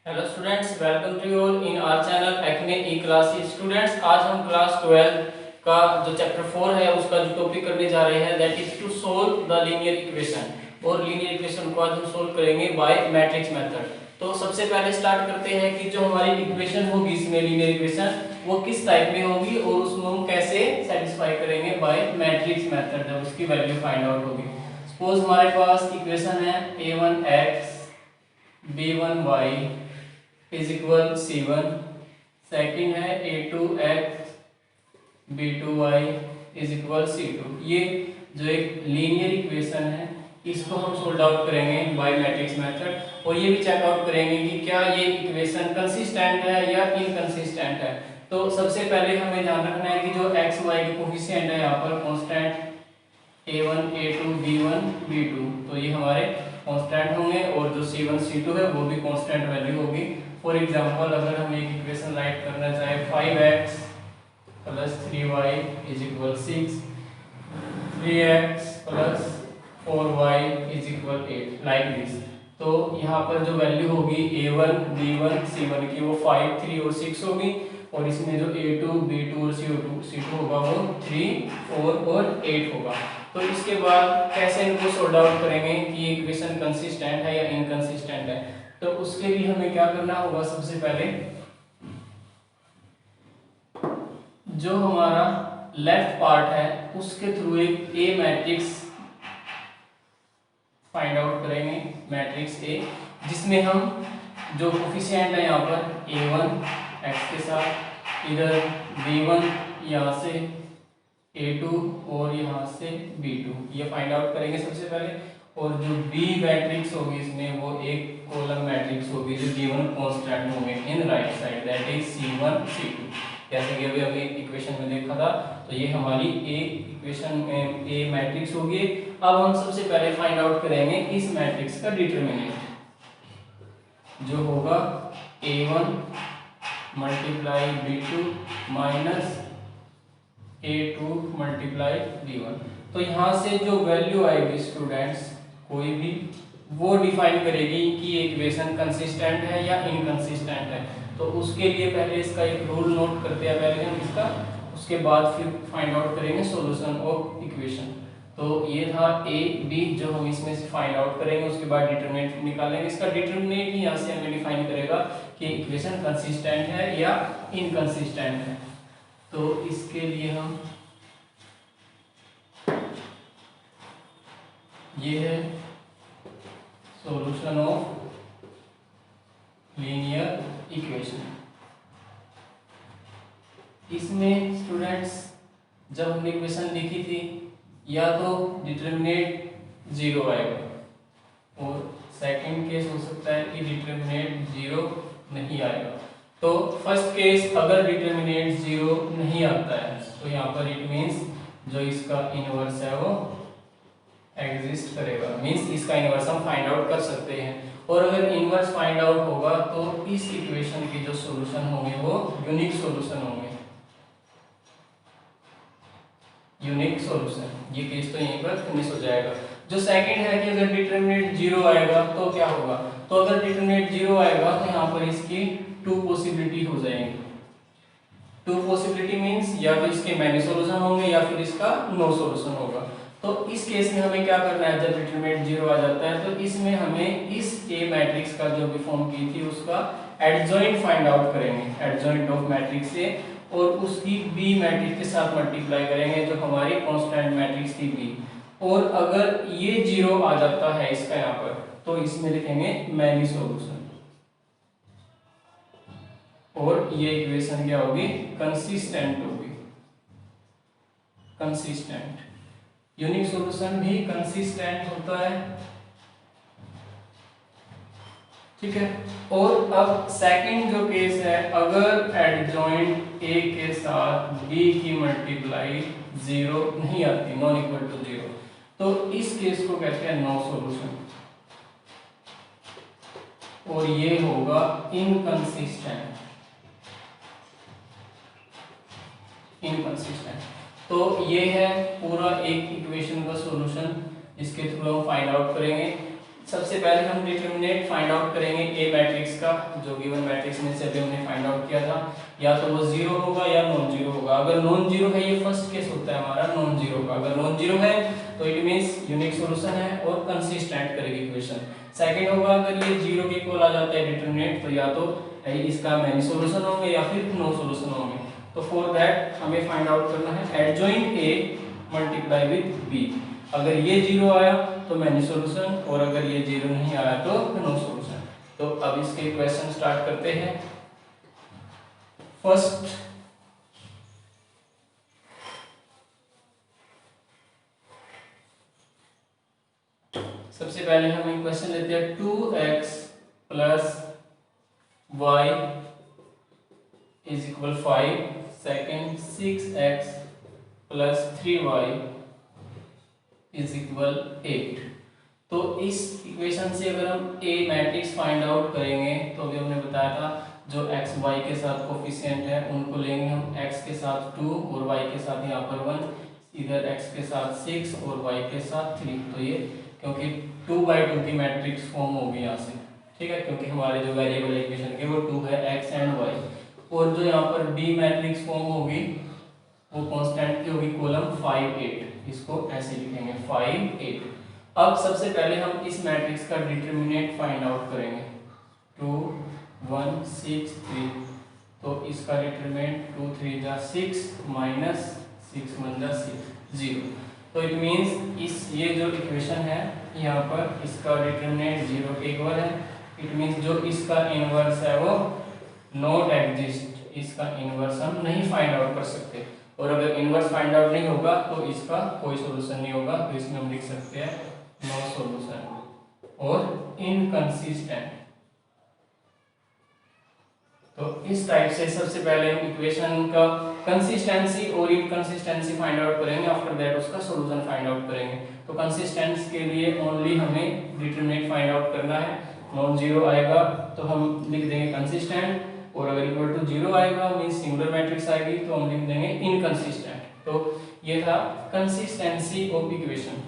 Hello students, welcome to you all in our channel एक्ने E classes. Students, आज हम class 12 का जो चैप्टर 4 है उसका जो टॉपिक करने जा रहे हैं that is to solve the linear equation. और लीनियर इक्वेशन को आज हम सोल्व करेंगे बाय मैट्रिक्स मेथड। तो सबसे पहले स्टार्ट करते हैं कि जो हमारी इक्वेशन होगी इसमें लीनियर इक्वेशन वो किस टाइप में होगी और उसको हम कैसे सेटिस्फाई करेंगे बाय मैट्रिक्स मेथड जब उसकी वैल्यू फाइंड आउट होगी। सपोज हमारे पास इक्वेशन है a1x b1y is equal c1। Second है a2x b2y is equal c2। ये जो एक लीनियर इक्वेशन है इसको हम सोल्व आउट करेंगे बाय मैट्रिक्स मेथड और ये भी चेक आउट करेंगे कि क्या ये इक्वेशन कंसिस्टेंट है या इनकंसिस्टेंट है। तो सबसे पहले हमें ध्यान रखना है कि जो x y के कोफिशिएंट है यहाँ पर constant a1 a2 b1 b2 तो ये हमारे कांस्टेंट होंगे और जो c1 c2 है वो भी कांस्टेंट वैल्यू होगी। फॉर एग्जांपल अगर हम एक इक्वेशन राइट करना चाहे 5x plus 3y is equal 6, 3x plus 4y is equal 8 like this. तो यहाँ पर जो वैल्यू होगी a1 b1 c1 की वो 5 3 और 6 होगी और इसमें जो a2 b2 और c2 होगा वो 3 4 और 8 होगा। तो इसके बाद कैसे इनको सॉर्ट आउट करेंगे कि ये इक्वेशन कंसिस्टेंट है या इनकंसिस्टेंट है। तो उसके लिए हमें क्या करना होगा, सबसे पहले जो हमारा लेफ्ट पार्ट है उसके थ्रू एक ए मैट्रिक्स फाइंड आउट करेंगे, मैट्रिक्स ए, जिसमें हम जो कोफिशिएंट है यहाँ पर a1 x के साथ, इधर b1 यहाँ से a2 और यहाँ से b2 ये फाइंड आउट करेंगे सबसे पहले। और जो b मैट्रिक्स होगी इसमें वो एक कॉलम मैट्रिक्स होगी जो गिवन कांस्टेंट होंगे in right side that is c1 c2, जैसे कि अभी अभी इक्वेशन में देखा था। तो ये हमारी ए इक्वेशन में ए मैट्रिक्स होगी। अब हम सबसे पहले फाइंड आउट करेंगे इस मैट्रिक्स का डिटरमिनेंट जो होगा a1 multiply b2 minus a2 multiply b1। तो यहाँ से जो वैल्यू आएगी स्टूडेंट्स कोई भी वो डिफाइन करेगी कि ये इक्वेशन कंसिस्टेंट है या इनकंसिस्टेंट है। तो उसके लिए पहले इसका एक रूल नोट करते हैं पहले हम इसका, उसके बाद फिर फाइंड आउट करेंगे सॉल्यूशन ऑफ इक्वेशन। तो ये था ए बी जो हम इसमें से फाइंड आउट करेंगे, उसके बाद डिटरमिनेंट निकालेंगे। इसका डिटरमिनेंट ही यहाँ से हमें डिफाइन करेगा कि इक्वेशन कंसिस्टेंट है या इनकंसिस्टेंट है। तो इसके लिए हम ये है सॉल्यूशन ऑफ लीनियर इक्वेशन। इसमें स्टूडेंट्स जब हमने इक्वेशन लिखी थी या तो डिटरमिनेंट 0 आएगा और सेकंड केस हो सकता है कि डिटरमिनेंट 0 नहीं आएगा। तो फर्स्ट केस अगर डिटरमिनेंट 0 नहीं आता है तो यहाँ पर इट मीन्स जो इसका इनवर्स है वो एग्जिस्ट करेगा, मीन्स इसका इनवर्स हम फाइंड आउट कर सकते हैं। और अगर इनवर्स फाइंड आउट होगा तो इस इक्वेशन के जो सॉल्यूशन होंगे वो यूनिक सॉल्यूशन होंगे, यूनिक सॉल्यूशन। ये केस तो यहीं पर फिनिश हो जाएगा। जो सेकंड है कि अगर डिटरमिनेंट 0 आएगा तो क्या होगा, तो अगर डिटरमिनेंट 0 आएगा तो यहाँ पर इसकी 2 पॉसिबिलिटी हो जाएंगी। 2 पॉसिबिलिटी मीन्स या तो इसके मैनी सॉल्यूशन होंगे या फिर इसका नो सॉल्यूशन होगा। तो इस केस में हमें क्या करना है, जब डिटरमिनेंट 0 आ जाता है तो इसमें हमें इस ए मैट्रिक्स का जो भी फॉर्म की थी उसका एडजॉइंट फाइंड आउट करेंगे, एडजॉइंट ऑफ मैट्रिक्स से, और उसकी बी मैट्रिक्स के साथ मल्टीप्लाई करेंगे जो हमारी कांस्टेंट मैट्रिक्स थी बी। और अगर ये 0 आ जाता है इसका यहाँ पर तो इसमें लिखेंगे मैनी सॉल्यूशन और ये इक्वेशन क्या होगी, कंसिस्टेंट होगी, कंसिस्टेंट। यूनिक सॉल्यूशन भी कंसिस्टेंट होता है, ठीक है। और अब सेकंड जो केस है, अगर एडजॉइंट ए के साथ बी की मल्टीप्लाई 0 नहीं आती, नॉन इक्वल टू 0, तो इस केस को कहते हैं नो सॉल्यूशन और ये होगा इनकंसिस्टेंट, इनकंसिस्टेंट। तो ये है पूरा एक इक्वेशन का सॉल्यूशन, इसके थ्रू हम फाइंड आउट करेंगे। सबसे पहले हम डिटरमिनेंट फाइंड आउट करेंगे ए मैट्रिक्स का, जो गिवन मैट्रिक्स में से अभी हमने फाइंड आउट किया था। या तो वो जीरो होगा या नॉन जीरो होगा। अगर नॉन जीरो है, ये फर्स्ट केस होता है हमारा नॉन जीरो का। अगर नॉन जीरो है तो इट मींस यूनिक सॉल्यूशन है और कंसिस्टेंट करेगी इक्वेशन। सेकंड होगा अगर ये जीरो के इक्वल आ जाता है डिटरमिनेंट, तो या तो इसका मैनी सॉल्यूशन होंगे या फिर नो सॉल्यूशन होंगे। तो फॉर दैट हमें फाइंड आउट करना है adjoint A multiply with B. अगर ये जीरो आया तो मैनी सॉल्यूशन, और अगर ये जीरो नहीं आया तो नो सॉल्यूशन। तो अब इसके क्वेश्चन स्टार्ट करते हैं। फर्स्ट सबसे पहले हम एक क्वेश्चन लेते हैं 2x plus y is equal 5। Second 6x plus 3y is equal 8। तो इस इक्वेशन से अगर हम ए मैट्रिक्स फाइंड आउट करेंगे तो अभी हमने बताया था जो x y के साथ कोफिशिएंट है उनको लेंगे हम, x के साथ 2 और y के साथ यहाँ पर 1, इधर x के साथ 6 और y के साथ 3। तो ये क्योंकि 2/2 की मैट्रिक्स फॉर्म होगी यहाँ से, ठीक है, क्योंकि हमारे जो वेरिएबल इक्वेशन के वो 2 है x एंड y। और जो यहाँ पर b मैट्रिक्स फॉर्म होगी वो कांस्टेंट की होगी कॉलम 5 8। इसको ऐसे लिखेंगे 5 8। अब सबसे पहले हम इस मैट्रिक्स का डिटरमिनेंट फाइंड आउट करेंगे 2 1 6 3। तो इसका डिटरमिनेंट 2 3 जा 6 माइनस 6 1 जा 0। तो इट मींस इस ये जो इक्वेशन है यहाँ पर इसका डिटरमिनेंट 0 के इक्वल है। इट मींस जो इसका इनवर्स है वो नॉट एग्जिस्ट, इसका इनवर्स हम नहीं फाइंड आउट कर सकते। और अगर इनवर्स फाइंड आउट नहीं होगा तो इसका कोई सॉल्यूशन नहीं होगा। तो इसमें हम लिख सकते हैं नो सॉल्यूशन और इनकंसिस्टेंट। तो इस टाइप से सबसे पहले हम इक्वेशन का कंसिस्टेंसी और इनकंसिस्टेंसी फाइंड आउट करेंगे, आफ्टर दैट उसका सॉल्यूशन फाइंड आउट करेंगे। तो कंसिस्टेंसी के लिए ओनली हमें डिटरमिनेंट फाइंड आउट करना है। नॉन जीरो आएगा तो हम लिख देंगे कंसिस्टेंट, और अगर इक्वल टू जीरो आएगा मींस सिंगुलर मैट्रिक्स आएगी तो हम लिख देंगे इनकंसिस्टेंट। तो ये था कंसिस्टेंसी ऑफ इक्वेशन।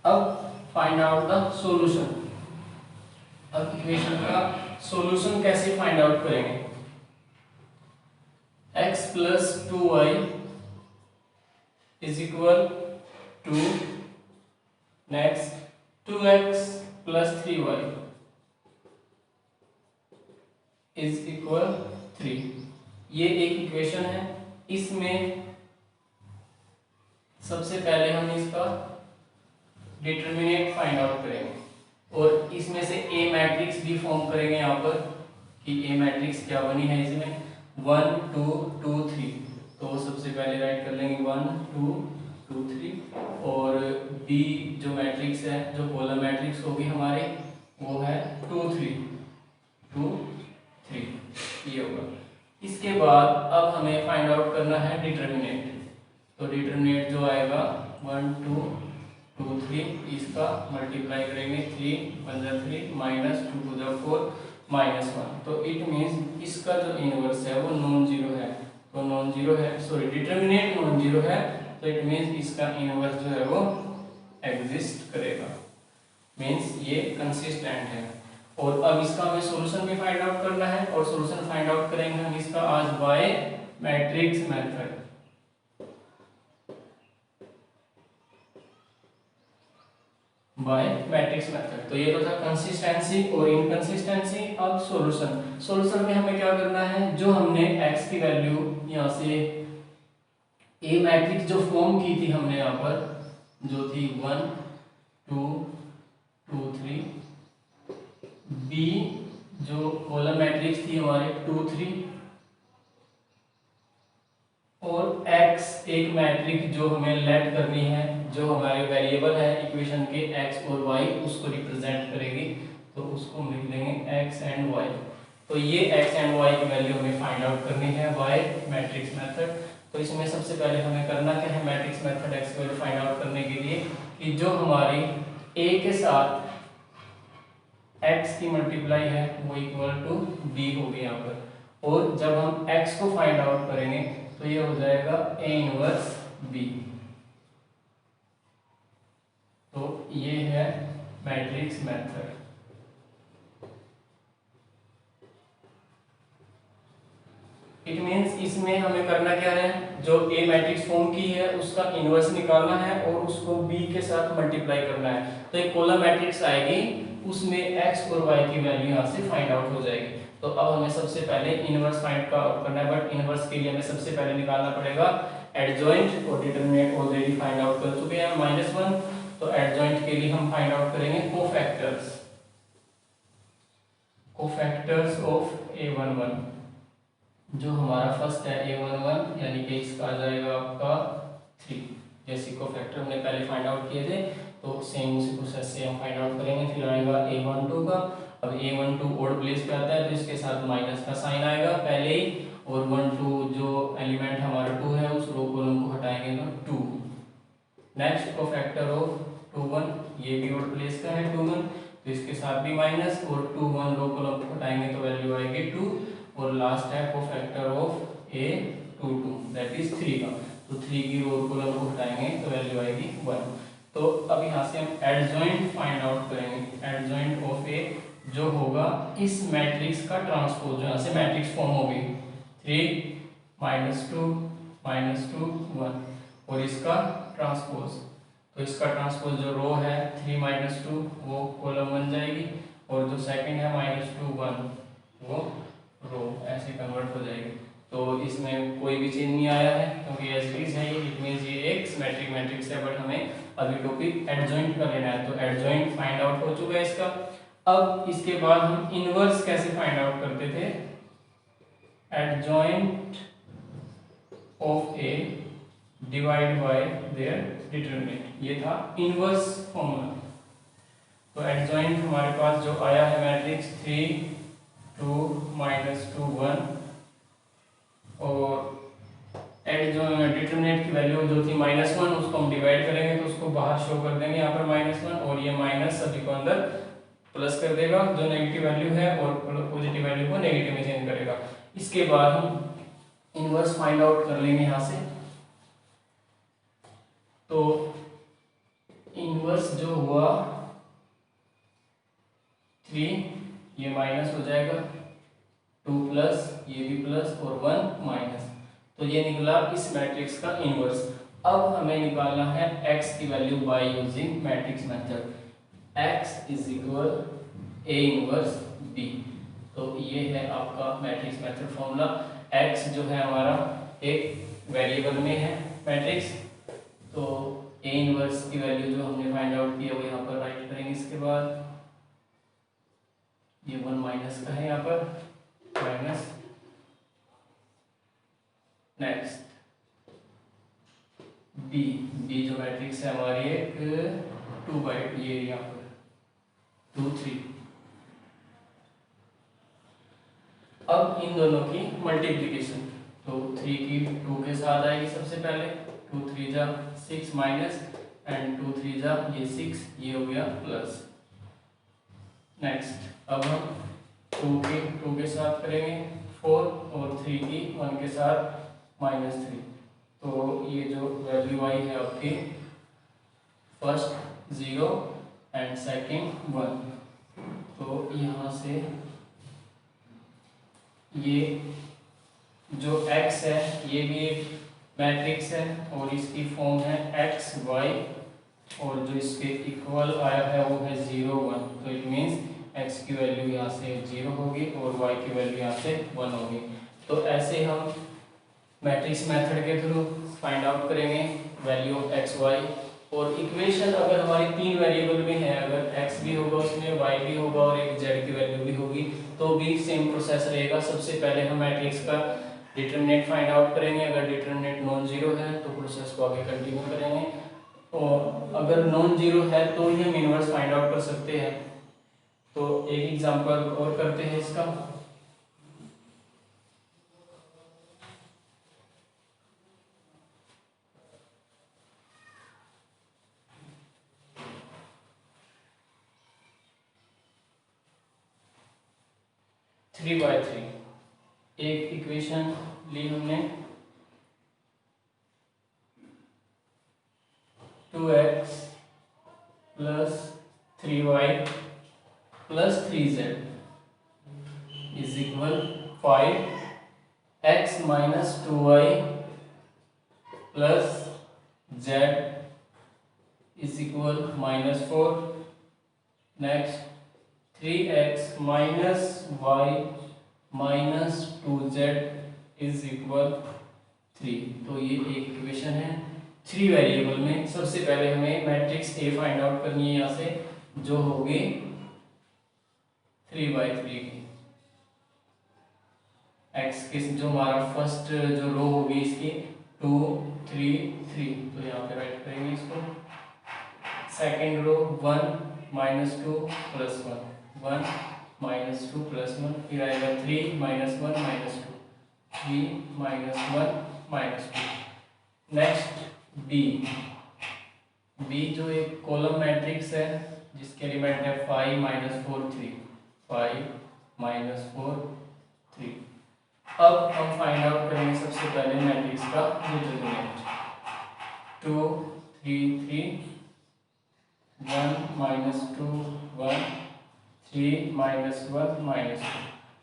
अब फाइंड आउट द सॉल्यूशन। अब इक्वेशन का सॉल्यूशन कैसे फाइंड आउट करेंगे? x plus 2y is equal to next 2x plus 3y is equal 3। ये एक इक्वेशन है। इसमें सबसे पहले हम इसका डिटरमिनेंट फाइंड आउट करेंगे और इसमें से ए मैट्रिक्स भी फॉर्म करेंगे यहाँ पर कि ए मैट्रिक्स क्या बनी है इसमें 1 2 2 3। तो सबसे पहले राइट कर लेंगे 1 2 2 3। और बी जो मैट्रिक्स है, जो कॉलम मैट्रिक्स होगी हमारी, वो है 2 3 2 3। ये होगा। इसके बाद अब हमें फाइंड आउट करना है डिटरमिनेंट। तो डिटरमिनेंट जो आएगा 1 2 2 3, इसका मल्टीप्लाई करेंगे 3 1 3 माइनस 2 2 4 माइनस 1। तो इट मींस इसका जो इनवर्स है वो नॉन जीरो है। तो नॉन जीरो है, सॉरी डिटरमिनेंट नॉन जीरो है, तो इट मींस इसका इनवर्स जो है वो एग्जिस्ट करेगा, मींस ये कंसिस्टेंट है। और अब इसका हमें सॉल्यूशन भी फाइंड आउट करना है, और सॉल्यूशन फाइंड आउट करेंगे हम इसका आज by matrix method. By matrix method. तो ये तो था कंसिस्टेंसी और इनकंसिस्टेंसी। अब सॉल्यूशन। सॉल्यूशन में हमें क्या करना है, जो हमने x की वैल्यू यहाँ से ए मैट्रिक्स जो फॉर्म की थी हमने यहाँ पर, जो थी 1 2 2 3, बी जो कॉलम मैट्रिक्स थी हमारे 2 3, और x एक मैट्रिक्स जो हमें लेट करनी है, जो हमारे वेरिएबल है इक्वेशन के x और y, उसको रिप्रेजेंट करेगी। तो उसको हम लिख देंगे x एंड y। तो ये x एंड y की वैल्यू हमें फाइंड आउट करनी है बाय मैट्रिक्स मेथड। तो इसमें सबसे पहले हमें करना क्या है, मैट्रिक्स मेथड x की वैल्यू फाइंड आउट करने के लिए, कि जो हमारी a के साथ x की मल्टीप्लाई है वो इक्वल टू b होगी यहाँ पर। और जब हम x को फाइंड आउट करेंगे तो ये हो जाएगा a इनवर्स b। तो ये है मैट्रिक्स मेथड। इट मींस इसमें हमें करना क्या है, जो ए मैट्रिक्स फॉर्म की है उसका इनवर्स निकालना है और उसको बी के साथ मल्टीप्लाई करना है। तो एक कॉलम मैट्रिक्स आएगी, उसमें एक्स और वाई की वैल्यू यहाँ से फाइंड आउट हो जाएगी। तो अब हमें सबसे पहले इनवर्स फाइंड आउट करना है, बट इनवर्स के लिए हमें सबसे पहले निकालना पड़ेगा एडजॉइंट, और डिटरमिनेंट ऑलरेडी फाइंड आउट कर चुके हैं -1। तो एडजॉइंट के लिए हम फाइंड आउट करेंगे कोफैक्टर्स ऑफ A11। जो हमारा फर्स्ट है A11, यानी कि इसका आ जाएगा आपका 3। जैसे कोफैक्टर हमने पहले फाइंड आउट किए थे, तो सेम उसी प्रोसेस से हम फाइंड आउट करेंगे। फिर आएगा A12 का। अब A12 ओड प्लेस पे आता है, तो इसके साथ माइनस का साइन आएगा पहले ही, और 12 जो एलिमेंट हमारा 2 है उस रो कॉलम को हटाएंगे तो 2। नेक्स्ट कोफैक्टर ऑफ 21, ये भी ओड प्लेस का है 21, तो इसके साथ भी माइनस, और 21 रो कॉलम को हटाएंगे तो वैल्यू आएगी 2। और लास्ट है cofactor of A22, that is 3 का। तो 3 की रो कॉलम को हटाएंगे तो वैल्यू आएगी 1। तो अब यहाँ से हम एडजॉइंट फाइंड आउट करेंगे। एडजॉइंट ऑफ ए जो होगा इस मैट्रिक्स का ट्रांसपोज, यहाँ से मैट्रिक्स फॉर्म होगी 3 -2 -2 1, और इसका ट्रांसपोज। तो इसका ट्रांसपोज जो रो है 3 -2 वो कॉलम बन जाएगी, और जो सेकंड है -2 1 वो रो ऐसे कन्वर्ट हो जाएगी। तो इसमें कोई भी चेंज नहीं आया है क्योंकि एज इट इज है ये। इट मींस ये एक सिमेट्रिक मैट्रिक्स है, बट हमें अभी टॉपिक एडजॉइंट का लेना है। तो एडजॉइंट फाइंड आउट हो चुका है इसका। अब इसके बाद हम इनवर्स कैसे फाइंड आउट करते थे। Adjoint of A divide by their determinant, ये था इनवर्स फॉर्मूला। तो एडजॉइंट हमारे पास जो आया है मैट्रिक्स 3 2 -2 1, और डिटरमिनेंट की वैल्यू जो थी -1, उसको हम डिवाइड करेंगे तो उसको बाहर शो कर देंगे यहाँ पर -1, और ये माइनस सभी को अंदर प्लस कर देगा जो नेगेटिव वैल्यू है, और पॉजिटिव वैल्यू को नेगेटिव में चेंज करेगा। इसके बाद हम इनवर्स फाइंड आउट कर लेंगे यहाँ से। तो इनवर्स जो हुआ 3, ये माइनस हो जाएगा, 2 प्लस, ये भी प्लस, और 1 माइनस। तो ये निकला इस मैट्रिक्स का इनवर्स। अब हमें निकालना है x की value by using matrix method. x is equal a inverse b। तो ये है आपका मैट्रिक्स मेथड फॉर्मूला। x जो है हमारा एक वेरिएबल में है मैट्रिक्स, तो a इनवर्स की वैल्यू जो हमने फाइंड आउट की है वो यहाँ पर राइट करेंगे। इसके बाद ये 1 माइनस का है यहाँ पर, माइनस। नेक्स्ट b जो मैट्रिक्स है हमारी एक 2/2, ये यहाँ पर 2 3। अब इन दोनों की मल्टीप्लिकेशन, तो 3 की 2 के साथ आएगी सबसे पहले, 2 3 जा 6 माइनस, एंड 2 3 जा ये 6, ये हो गया प्लस। नेक्स्ट अब हम 2 की 2 के साथ करेंगे 4, और 3 की 1 के साथ -3। तो ये जो वैल्यू आई है आपकी फर्स्ट 0 एंड सेकंड 1, तो यहाँ से ये जो x है ये भी एक मैट्रिक्स है, और इसकी फॉर्म है x y, और जो इसके इक्वल आया है वो है 0 1। तो इट मीन्स x की वैल्यू यहाँ से 0 होगी और y की वैल्यू यहाँ से 1 होगी। तो ऐसे हम मैट्रिक्स मेथड के थ्रू फाइंड आउट करेंगे वैल्यू ऑफ एक्स वाई। और इक्वेशन अगर हमारी 3 वेरिएबल में है, अगर x भी होगा उसमें y भी होगा और एक z की वैल्यू भी होगी, तो भी सेम प्रोसेस रहेगा। सबसे पहले हम मैट्रिक्स का डिटरमिनेंट फाइंड आउट करेंगे। अगर डिटरमिनेंट नॉन जीरो है तो प्रोसेस को आगे कंटिन्यू करेंगे, और अगर नॉन जीरो है तो ही हम इनवर्स फाइंड आउट कर सकते हैं। तो एक एग्जांपल और करते हैं इसका। थ्री बाय थ्री एक इक्वेशन ली हमने, 2x plus 3y 3z is equal 5x minus 2y plus z is equal -4। Next 3x minus y minus 2z is equal 3। तो ये एक इक्वेशन है 3 वेरिएबल में। सबसे पहले हमें मैट्रिक्स ए फाइंड आउट करनी है यहाँ से, जो होगी 3/3 की। एक्स की जो हमारा फर्स्ट जो रो होगी इसकी 2 3 3, तो यहाँ पे राइट करेंगे इसको। Second row 1 minus 2 plus 1 1 minus 2 plus 1, फिर आएगा 3 minus 1 minus 2 3 minus 1 minus 2। Next B जो एक कॉलम मैट्रिक्स है जिसके एलिमेंट है 5 माइनस 4 3 5 माइनस 4 3। अब हम फाइंड आउट करेंगे सबसे पहले मैट्रिक्स का डिटरमिनेंट 2 3 3 1 माइनस 2 1 3 माइनस 1 माइनस 2।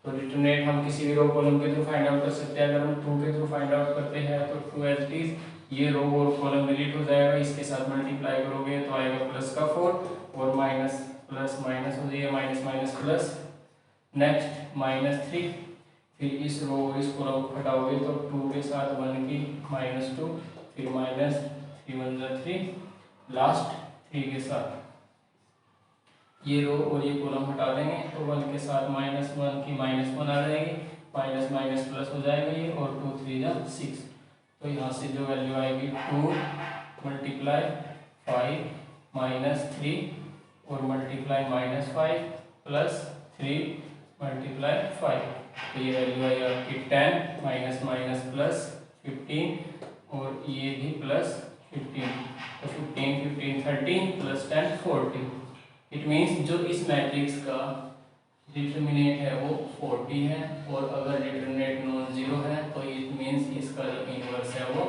तो डिटरमिनेंट हम किसी भी रो कॉलम के थ्रू फाइंड आउट कर सकते हैं। अगर हम 2 के थ्रू फाइंड आउट करते हैं तो 2 एज इट इज, ये रो और कॉलम डिलीट हो जाएगा, इसके साथ मल्टीप्लाई करोगे तो आएगा प्लस का 4 और माइनस प्लस माइनस हो जाएगा, माइनस माइनस प्लस। नेक्स्ट -3, फिर इस रो और इस कॉलम को हटाओगे तो 2 के साथ 1 की -2, फिर माइनस 3 1 जा 3, लास्ट 3 के साथ ये रो और ये कॉलम हटा देंगे तो 1 के साथ -1 की -1 आ जाएगी, माइनस माइनस प्लस हो जाएगा ये, और 2 3 जा 6। तो यहाँ से जो वैल्यू आएगी 2 मल्टीप्लाई 5 माइनस 3 और मल्टीप्लाई -5 प्लस 3 मल्टीप्लाई 5, तो ये वैल्यू आई आपकी 10 माइनस माइनस प्लस 15 और ये भी प्लस 15, तो 15 15 13 प्लस 10 14। इट मीन्स जो इस मैट्रिक्स का डिटरमिनेंट है वो 40 है, और अगर डिटरमिनेंट नॉन जीरो है तो इट मीन्स इसका जो इनवर्स है वो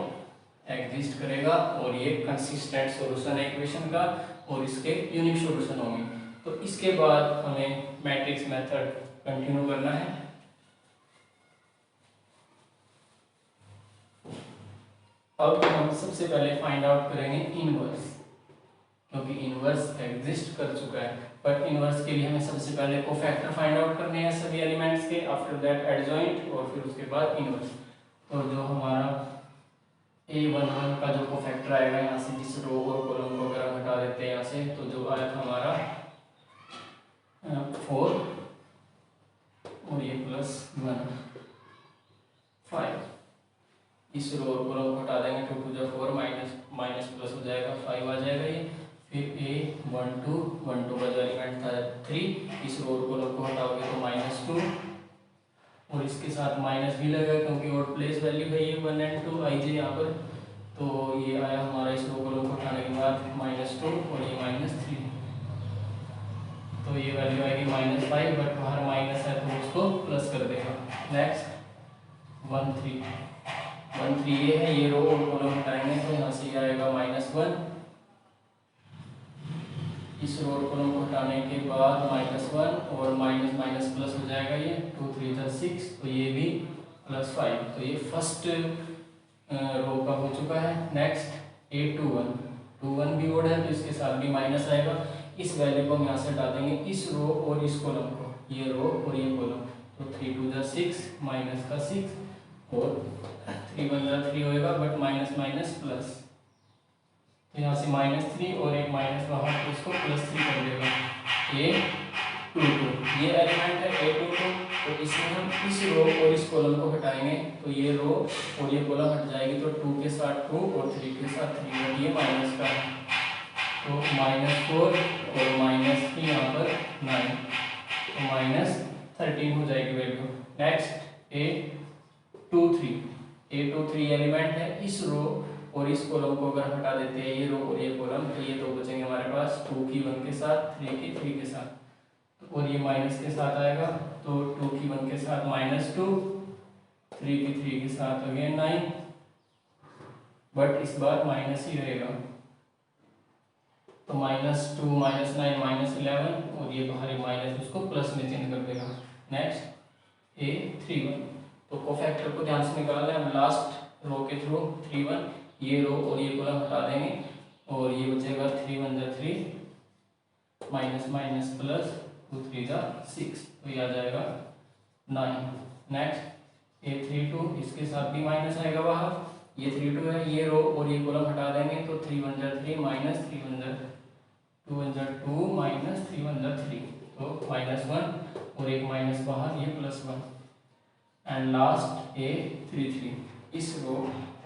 एग्जिस्ट करेगा, और ये कंसिस्टेंट सॉल्यूशन है इक्वेशन का, और इसके यूनिक सॉल्यूशन होंगे। तो इसके बाद हमें मैट्रिक्स मेथड कंटिन्यू करना है। अब हम सबसे पहले फाइंड आउट करेंगे इनवर्स, क्योंकि इनवर्स एग्जिस्ट कर चुका है। बट इनवर्स के लिए हमें सबसे पहले कोफैक्टर फाइंड आउट करने हैं सभी एलिमेंट्स के, आफ्टर दैट एडजॉइंट, और फिर उसके बाद इनवर्स। तो जो हमारा A11 का जो कोफैक्टर आएगा यहाँ से, जिस रो और कॉलम को अगर हम हटा देते हैं यहाँ से, तो जो आया था हमारा 4 और ये प्लस 1 5, इस रो और कॉलम को हटा देंगे तो 2 जा 4 माइनस माइनस प्लस हो जाएगा 5 आ जाएगा ये। फिर A12 का जो एलिमेंट था 3, इस रो और कॉलम को हटाओगे तो -2, और इसके साथ माइनस भी लगा क्योंकि और प्लेस वैल्यू है ये 1 और 2 आई जे यहाँ पर, तो ये आया हमारा इस रो कॉलम को हटाने के बाद -2 और ये -3, तो ये वैल्यू आएगी -5, बट बाहर माइनस है तो उसको प्लस कर देगा। नेक्स्ट 1 3 ये है, ये रो और कॉलम हटाएंगे तो यहाँ से ये आएगा -1, इस रो और कॉलम को हटाने के बाद -1 और माइनस माइनस प्लस हो जाएगा ये, 2 3 जा 6, तो ये भी +5, तो ये फर्स्ट रो का हो चुका है। नेक्स्ट A21 भी ओड है तो इसके साथ भी माइनस आएगा, इस वैल्यू को हम यहाँ से हटा देंगे इस रो और इस कॉलम को, ये रो और ये कॉलम, तो 3 2 जा 6 माइनस का 6 और 3 1 जा 3 होएगा, बट माइनस माइनस प्लस, तो यहाँ से -3 और एक माइनस बाहर, तो इसको +3 कर देगा। A22 ये एलिमेंट है A22, तो इसमें हम इस रो और इस कॉलम को हटाएंगे तो ये रो और ये कॉलम हट जाएगी, तो 2 के साथ 2 और 3 के साथ 3, और ये माइनस का है तो -4 और माइनस की यहाँ पर 9, तो -13 हो जाएगी वैल्यू। नेक्स्ट A23 एलिमेंट है, इस रो और इस कॉलम को अगर हटा देते हैं ये रो और ये कॉलम, तो ये दो बचेंगे हमारे पास, 2 की 1 के साथ 3 की 3 के साथ, और ये माइनस के साथ आएगा, तो 2 की 1 के साथ -2, 3 की 3 के साथ अगेन 9, बट इस बार माइनस ही रहेगा। तो -2 -9 -11 और ये बाहरी माइनस उसको प्लस में चेंज कर देगा। नेक्स्ट A31, तो कोफैक्टर को ध्यान से निकालना है। हम लास्ट रो के थ्रू 31, ये रो और ये कॉलम हटा देंगे और ये बचेगा 3 1 जा 3 माइनस माइनस प्लस 2 3 जा 6, तो ये आ जाएगा 9। नेक्स्ट A32, इसके साथ भी माइनस आएगा बाहर, ये 32 है, ये रो और ये कॉलम हटा देंगे तो 3 1 जा 3 माइनस 3 1 जा 2 1 जा 2 माइनस 3 1 जा 3, तो -1 और एक माइनस बाहर, ये +1। एंड लास्ट A33, इस रो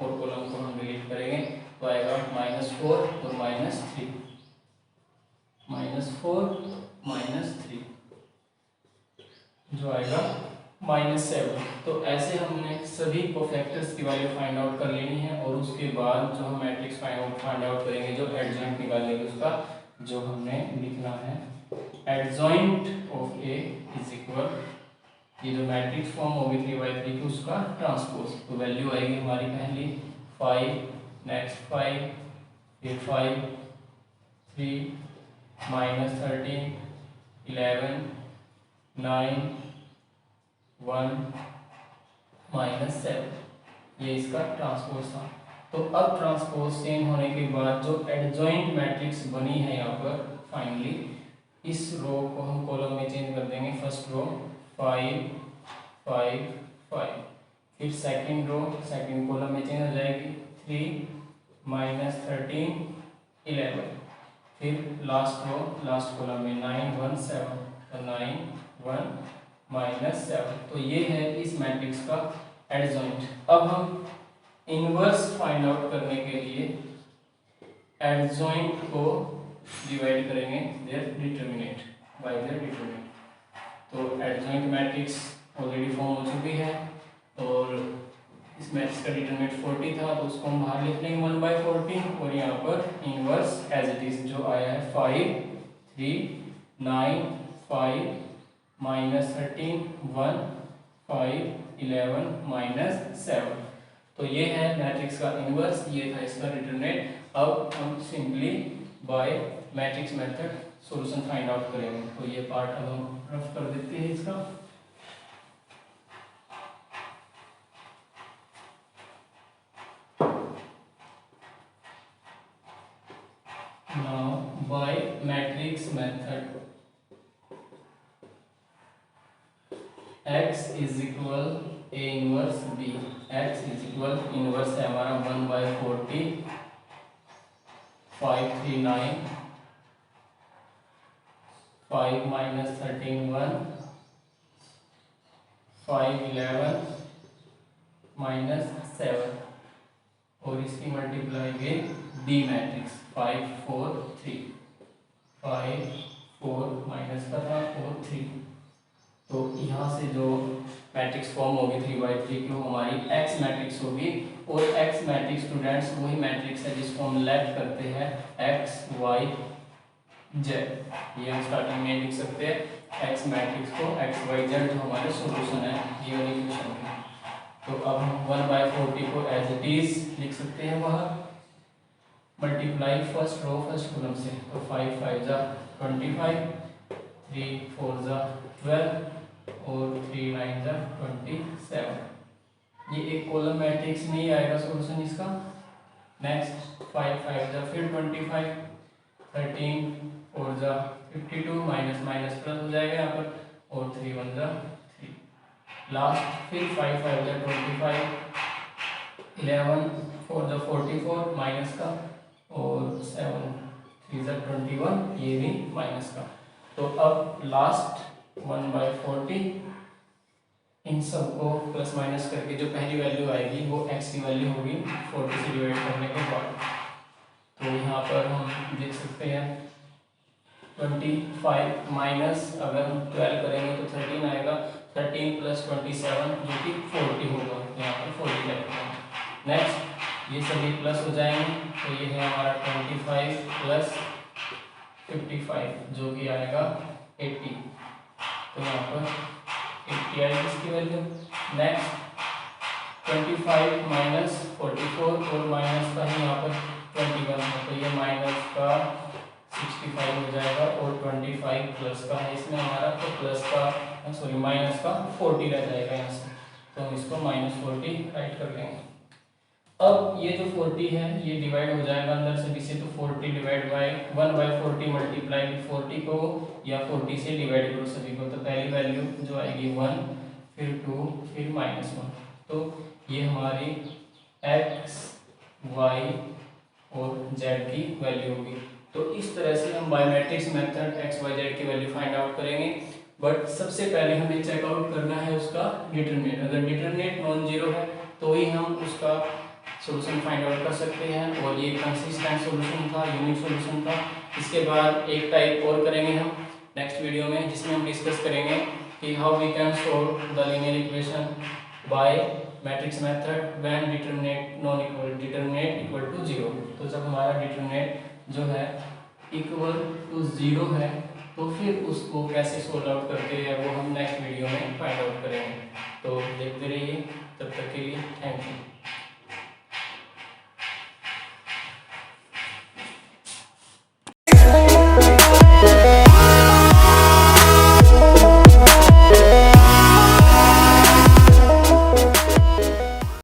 और कॉलम को हम डिलीट करेंगे तो आएगा -4 और -3, -4 -3 जो आएगा -7। तो ऐसे हमने सभी कोफैक्टर्स की वैल्यू फाइंड आउट कर लेनी है और उसके बाद जो हम मैट्रिक्स फाइंड आउट करेंगे, जो एडजॉइंट निकालेंगे उसका, जो हमने लिखना है adjoint of A is equal, ये जो मैट्रिक्स फॉर्म होगी 3/3 की, उसका ट्रांसपोज। तो वैल्यू आएगी हमारी पहली 5, नेक्स्ट 5, फिर 5 3 -13 11 9 1 -7, ये इसका ट्रांसपोज था। तो अब ट्रांसपोज चेंज होने के बाद जो एडजॉइंट मैट्रिक्स बनी है यहाँ पर फाइनली, इस रो को हम कॉलम में चेंज कर देंगे। फर्स्ट रो 5 5 5, फिर सेकंड रो सेकंड कॉलम में चेंज हो जाएगी 3 -13 11, फिर लास्ट रो लास्ट कॉलम में 9 1 7, तो 9 1 -7। तो ये है इस मैट्रिक्स का एडजॉइंट। अब हम इनवर्स फाइंड आउट करने के लिए एडजॉइंट को डिवाइड करेंगे their determinant by their determinant. तो एडजॉइंट मैट्रिक्स ऑलरेडी फॉर्म हो चुकी है और इस मैट्रिक्स का डिटरमिनेंट 40 था, तो उसको हम बाहर लिख लेंगे 1/40 और यहाँ पर इनवर्स एज इट इज जो आया है 5 3 9 5 -13 1 5 11 -7। तो ये है मैट्रिक्स का इनवर्स, ये था इसका डिटरमिनेंट। अब हम simply by matrix method solution find out करेंगे। तो ये पार्ट अब हम रफ कर देते हैं इसका। Now by matrix method x is equal a inverse b, x is equal inverse है हमारा 1/40 5 3 9 5 -13 1 5 11 -7 और इसकी multiply with D matrix 5 4 3 5 4 minus का था 4 3। तो यहाँ से जो मैट्रिक्स फॉर्म होगी 3/3 की, वो हमारी एक्स मैट्रिक्स होगी। और एक्स मैट्रिक्स स्टूडेंट्स वही मैट्रिक्स है जिसको हम लेफ्ट करते हैं एक्स वाई जेड। ये हम स्टार्टिंग में लिख सकते हैं एक्स मैट्रिक्स को एक्स वाई जेड, जो हमारे सॉल्यूशन है ये वाली इक्वेशन की। तो अब हम 1/40 को एज इट इज लिख सकते हैं बाहर, multiply first row first column से। तो 5 5 जा 25, 3 4 जा 12 और 3 9 जा 27। ये एक कॉलम मैट्रिक्स में ही आएगा सॉल्यूशन इसका। नेक्स्ट 5 5 जा फिर 25, 13 4 जा 52 माइनस माइनस प्लस हो जाएगा यहाँ पर, और 3 1 जा 3। लास्ट फिर 5 5 जा 25, 11 4 जा 44 माइनस का, और 7 3 जा 21 ये भी माइनस का। तो अब लास्ट 1/40 इन सबको प्लस माइनस करके जो पहली वैल्यू आएगी वो x की वैल्यू होगी 40 से डिवाइड करने के बाद। तो यहाँ पर हम देख सकते हैं 25 माइनस अगर हम 12 करेंगे तो 13 आएगा, 13 + 27 जो कि 40 होगा, यहाँ पर 40 लगेगा। नेक्स्ट ये सभी प्लस हो जाएंगे, तो ये है हमारा 25 + 55 जो कि आएगा 80। तो यहाँ पर 80 आएगी इसकी वैल्यू। नेक्स्ट 25 - 44 और माइनस का ही यहाँ पर 21 है, तो ये माइनस का 65 हो जाएगा और 25 प्लस का है इसमें हमारा, तो प्लस का सॉरी माइनस का 40 रह जाएगा यहाँ से, तो हम इसको -40 राइट कर लेंगे। अब ये जो 40 है ये डिवाइड हो जाएगा अंदर से भी से, तो 40 डिवाइड बाय 1/40 मल्टीप्लाई 40 को या 40 से डिवाइड करो सभी को, तो पहली वैल्यू जो आएगी 1, फिर 2, फिर -1, तो ये हमारी x y और z की वैल्यू होगी। तो इस तरह से हम biometrics method x y z की वैल्यू फाइंड आउट करेंगे। बट सबसे पहले हमें चेकआउट करना है उसका डिटरमिनेंट। अगर डिटरमिनेंट नॉन जीरो है तो ही हम उसका सॉल्यूशन फाइंड आउट कर सकते हैं, और ये कंसिस्टेंट सॉल्यूशन था, यूनिक सॉल्यूशन था। इसके बाद एक टाइप और करेंगे हम नेक्स्ट वीडियो में, जिसमें हम डिस्कस करेंगे कि how we can solve the linear equation by matrix method when determinant non equal determinant equal to zero. तो जब हमारा डिटरमिनेंट जो है इक्वल टू जीरो है तो फिर उसको कैसे सोल्व आउट करते हैं वो हम नेक्स्ट वीडियो में